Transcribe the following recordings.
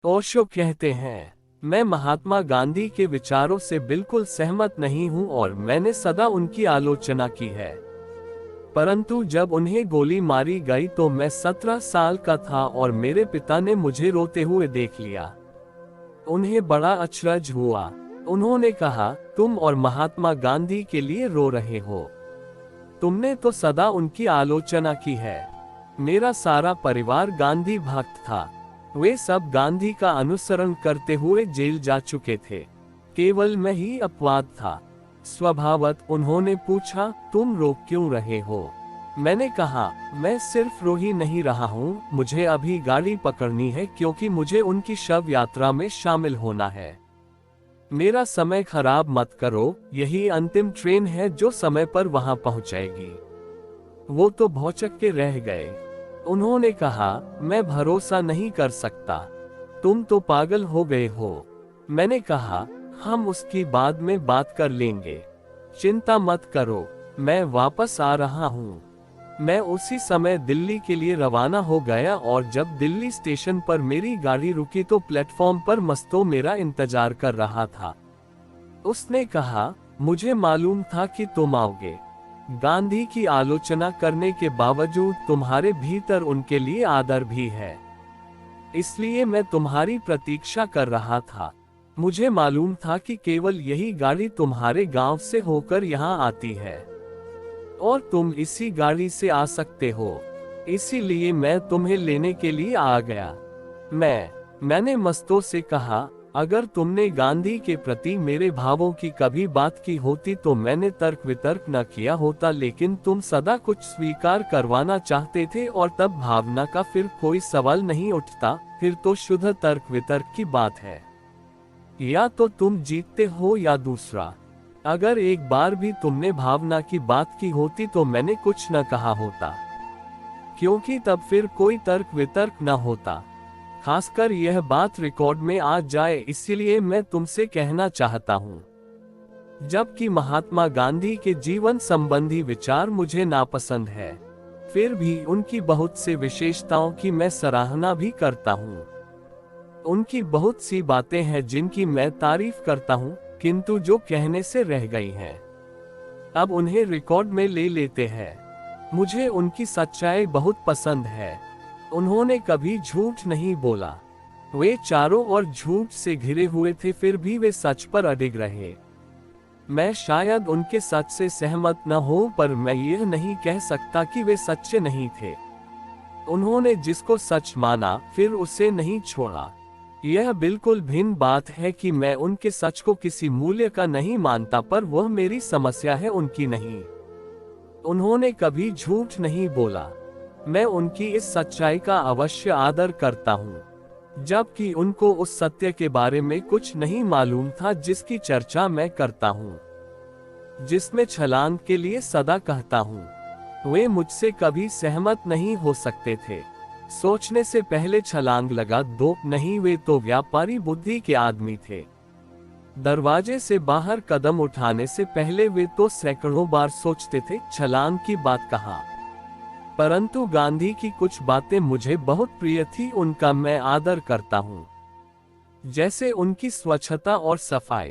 ओशो कहते हैं, मैं महात्मा गांधी के विचारों से बिल्कुल सहमत नहीं हूं और मैंने सदा उनकी आलोचना की है। परंतु जब उन्हें गोली मारी गई तो मैं 17 साल का था और मेरे पिता ने मुझे रोते हुए देख लिया। उन्हें बड़ा अचरज हुआ। उन्होंने कहा, तुम और महात्मा गांधी के लिए रो रहे हो। तुमने तो सदा उनकी आलोचना की है। मेरा सारा परिवार गांधी भक्त था। वे सब गांधी का अनुसरण करते हुए जेल जा चुके थे। केवल मैं ही अपवाद था। स्वभावत उन्होंने पूछा, तुम रो क्यों रहे हो? मैंने कहा, मैं सिर्फ रो ही नहीं रहा हूँ, मुझे अभी गाड़ी पकड़नी है क्योंकि मुझे उनकी शव यात्रा में शामिल होना है। मेरा समय खराब मत करो, यही अंतिम ट्रेन है जो समय पर वहां पहुंचाएगी। वो तो भौचक्के के रह गए। उन्होंने कहा, मैं भरोसा नहीं कर सकता, तुम तो पागल हो गए हो। मैंने कहा, हम उसकी बाद में बात कर लेंगे, चिंता मत करो, मैं वापस आ रहा हूँ। मैं उसी समय दिल्ली के लिए रवाना हो गया और जब दिल्ली स्टेशन पर मेरी गाड़ी रुकी तो प्लेटफॉर्म पर मस्तो मेरा इंतजार कर रहा था। उसने कहा, मुझे मालूम था कि तुम आओगे। गांधी की आलोचना करने के बावजूद तुम्हारे भीतर उनके लिए आदर भी है, इसलिए मैं तुम्हारी प्रतीक्षा कर रहा था। मुझे मालूम था कि केवल यही गाड़ी तुम्हारे गांव से होकर यहाँ आती है और तुम इसी गाड़ी से आ सकते हो, इसीलिए मैं तुम्हें लेने के लिए आ गया। मैंने मस्तों से कहा, अगर तुमने गांधी के प्रति मेरे भावों की कभी बात की होती तो मैंने तर्क वितर्क न किया होता, लेकिन तुम सदा कुछ स्वीकार करवाना चाहते थे और तब भावना का फिर कोई सवाल नहीं उठता, फिर तो शुद्ध तर्क वितर्क की बात है। या तो तुम जीतते हो या दूसरा। अगर एक बार भी तुमने भावना की बात की होती तो मैंने कुछ न कहा होता, क्योंकि तब फिर कोई तर्क वितर्क न होता। खासकर यह बात रिकॉर्ड में आ जाए, इसलिए मैं तुमसे कहना चाहता हूँ। जबकि महात्मा गांधी के जीवन संबंधी विचार मुझे नापसंद है, फिर भी उनकी बहुत से विशेषताओं की मैं सराहना भी करता हूँ। उनकी बहुत सी बातें हैं जिनकी मैं तारीफ करता हूँ, किंतु जो कहने से रह गई हैं। अब उन्हें रिकॉर्ड में ले लेते हैं। मुझे उनकी सच्चाई बहुत पसंद है। उन्होंने कभी झूठ नहीं बोला। वे चारों ओर झूठ से घिरे हुए थे, फिर भी वे सच पर अडिग रहे। मैं शायद उनके सच से सहमत न हूं, पर मैं यह नहीं कह सकता कि वे सच्चे नहीं थे। उन्होंने जिसको सच माना फिर उसे नहीं छोड़ा। यह बिल्कुल भिन्न बात है कि मैं उनके सच को किसी मूल्य का नहीं मानता, पर वह मेरी समस्या है, उनकी नहीं। उन्होंने कभी झूठ नहीं बोला। मैं उनकी इस सच्चाई का अवश्य आदर करता हूँ, जबकि उनको उस सत्य के बारे में कुछ नहीं मालूम था जिसकी चर्चा मैं करता हूँ, जिसमें छलांग के लिए सदा कहता हूँ। वे मुझसे कभी सहमत नहीं हो सकते थे। सोचने से पहले छलांग लगा दो, नहीं वे तो व्यापारी बुद्धि के आदमी थे। दरवाजे से बाहर कदम उठाने से पहले वे तो सैकड़ों बार सोचते थे, छलांग की बात कहाँ। परंतु गांधी की कुछ बातें मुझे बहुत प्रिय थी, उनका मैं आदर करता हूँ, जैसे उनकी स्वच्छता और सफाई।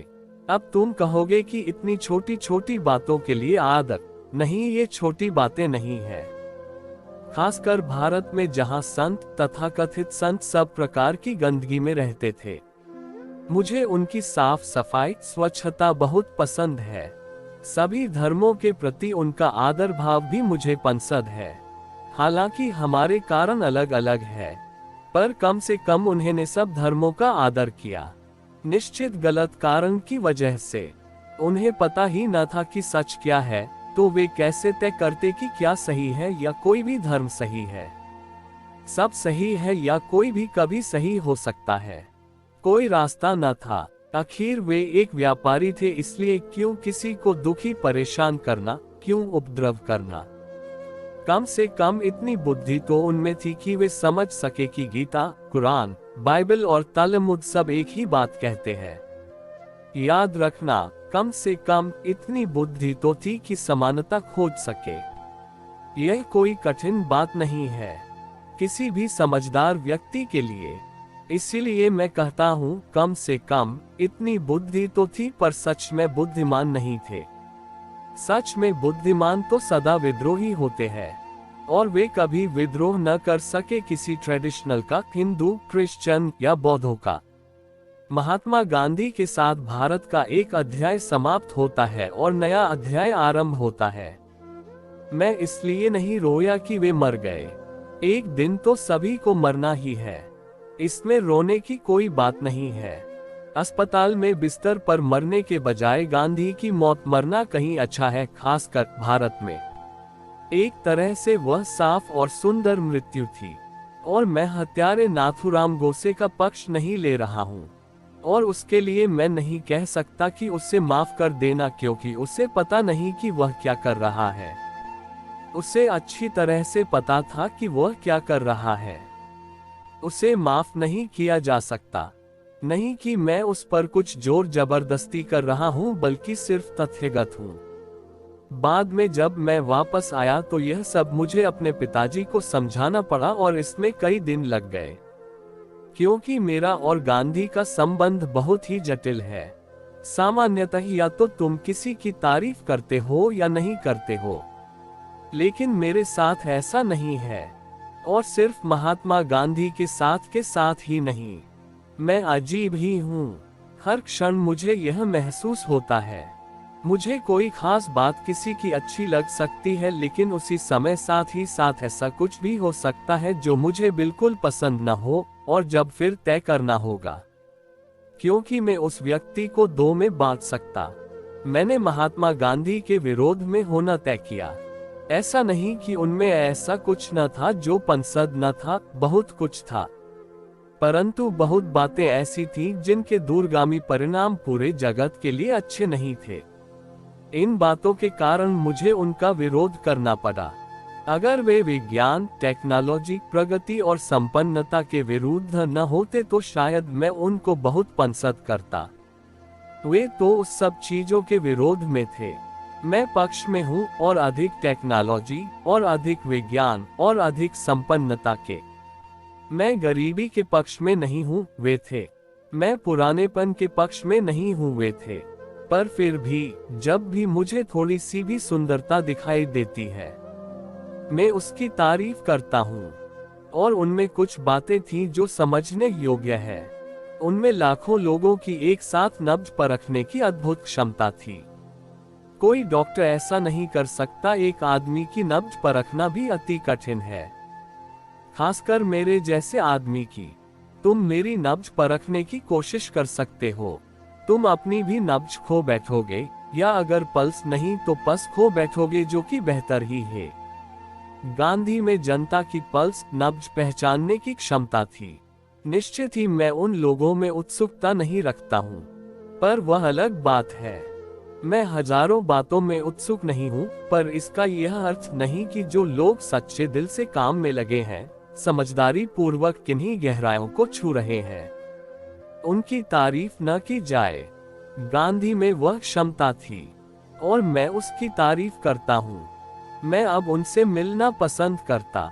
अब तुम कहोगे कि इतनी छोटी छोटी बातों के लिए आदर। नहीं, ये छोटी बातें नहीं है। खासकर भारत में जहां संत तथाकथित संत सब प्रकार की गंदगी में रहते थे। मुझे उनकी साफ सफाई स्वच्छता बहुत पसंद है। सभी धर्मों के प्रति उनका आदर भाव भी मुझे पसंद है। हालांकि हमारे कारण अलग अलग है, पर कम से कम उन्होंने सब धर्मों का आदर किया। निश्चित गलत कारण की वजह से उन्हें पता ही न था कि सच क्या है, तो वे कैसे तय करते कि क्या सही है या कोई भी धर्म सही है। सब सही है या कोई भी कभी सही हो सकता है। कोई रास्ता न था। आखिर वे एक व्यापारी थे, इसलिए क्यों किसी को दुखी परेशान करना, क्यों उपद्रव करना। कम से कम इतनी बुद्धि तो उनमें थी कि वे समझ सके कि गीता, कुरान, बाइबल और तलमुद सब एक ही बात कहते हैं। याद रखना, कम से कम इतनी बुद्धि तो थी कि समानता खोज सके। यह कोई कठिन बात नहीं है किसी भी समझदार व्यक्ति के लिए। इसीलिए मैं कहता हूँ, कम से कम इतनी बुद्धि तो थी, पर सच में बुद्धिमान नहीं थे। सच में बुद्धिमान तो सदा विद्रोही होते हैं, और वे कभी विद्रोह न कर सके किसी ट्रेडिशनल का, हिंदू, क्रिश्चियन या बौद्धों का। महात्मा गांधी के साथ भारत का एक अध्याय समाप्त होता है और नया अध्याय आरंभ होता है। मैं इसलिए नहीं रोया कि वे मर गए। एक दिन तो सभी को मरना ही है, इसमें रोने की कोई बात नहीं है। अस्पताल में बिस्तर पर मरने के बजाय गांधी की मौत मरना कहीं अच्छा है, खासकर भारत में। एक तरह से वह साफ और सुंदर मृत्यु थी, और मैं हत्यारे नाथूराम गोडसे का पक्ष नहीं ले रहा हूँ, और उसके लिए मैं नहीं कह सकता कि उसे माफ कर देना, क्योंकि उसे पता नहीं कि वह क्या कर रहा है। उसे अच्छी तरह से पता था कि वह क्या कर रहा है। उसे माफ नहीं किया जा सकता। नहीं कि मैं उस पर कुछ जोर जबरदस्ती कर रहा हूँ, बल्कि सिर्फ तथ्यगत हूँ। बाद में जब मैं वापस आया तो यह सब मुझे अपने पिताजी को समझाना पड़ा, और इसमें कई दिन लग गए, क्योंकि मेरा और गांधी का संबंध बहुत ही जटिल है। सामान्यतः या तो तुम किसी की तारीफ करते हो या नहीं करते हो, लेकिन मेरे साथ ऐसा नहीं है, और सिर्फ महात्मा गांधी के साथ ही नहीं। मैं अजीब ही हूँ। हर क्षण मुझे यह महसूस होता है, मुझे कोई खास बात किसी की अच्छी लग सकती है, लेकिन उसी समय साथ ही साथ ऐसा कुछ भी हो सकता है जो मुझे बिल्कुल पसंद न हो, और जब फिर तय करना होगा, क्योंकि मैं उस व्यक्ति को दो में बांट सकता। मैंने महात्मा गांधी के विरोध में होना तय किया। ऐसा नहीं कि उनमें ऐसा कुछ न था जो पसंद न था, बहुत कुछ था, परंतु बहुत बातें ऐसी थीं जिनके दूरगामी परिणाम पूरे जगत के लिए अच्छे नहीं थे। इन बातों के कारण मुझे उनका विरोध करना पड़ा। अगर वे विज्ञान, टेक्नोलॉजी, प्रगति और संपन्नता के विरुद्ध न होते तो शायद मैं उनको बहुत पसंद करता। वे तो उस सब चीजों के विरोध में थे। मैं पक्ष में हूँ, और अधिक टेक्नोलॉजी, और अधिक विज्ञान, और अधिक संपन्नता के। मैं गरीबी के पक्ष में नहीं हूँ, वे थे। मैं पुरानेपन के पक्ष में नहीं हूँ, वे थे। पर फिर भी जब भी मुझे थोड़ी सी भी सुंदरता दिखाई देती है, मैं उसकी तारीफ करता हूँ। और उनमें कुछ बातें थीं जो समझने योग्य है। उनमें लाखों लोगों की एक साथ नब्ज परखने की अद्भुत क्षमता थी। कोई डॉक्टर ऐसा नहीं कर सकता। एक आदमी की नब्ज परखना भी अति कठिन है, खासकर मेरे जैसे आदमी की। तुम मेरी नब्ज परखने की कोशिश कर सकते हो, तुम अपनी भी नब्ज खो बैठोगे, या अगर पल्स नहीं तो पस खो बैठोगे, जो कि बेहतर ही है। गांधी में जनता की पल्स, नब्ज पहचानने की क्षमता थी। निश्चित ही मैं उन लोगों में उत्सुकता नहीं रखता हूँ, पर वह अलग बात है। मैं हजारों बातों में उत्सुक नहीं हूँ, पर इसका यह अर्थ नहीं कि जो लोग सच्चे दिल से काम में लगे हैं, समझदारी पूर्वक किन्हीं गहराइयों को छू रहे हैं, उनकी तारीफ न की जाए। गांधी में वह क्षमता थी, और मैं उसकी तारीफ करता हूँ। मैं अब उनसे मिलना पसंद करता,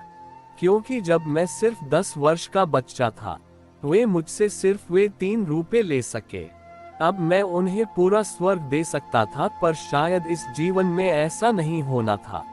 क्योंकि जब मैं सिर्फ 10 वर्ष का बच्चा था, वे मुझसे सिर्फ वे 3 रुपए ले सके। अब मैं उन्हें पूरा स्वर्ग दे सकता था, पर शायद इस जीवन में ऐसा नहीं होना था।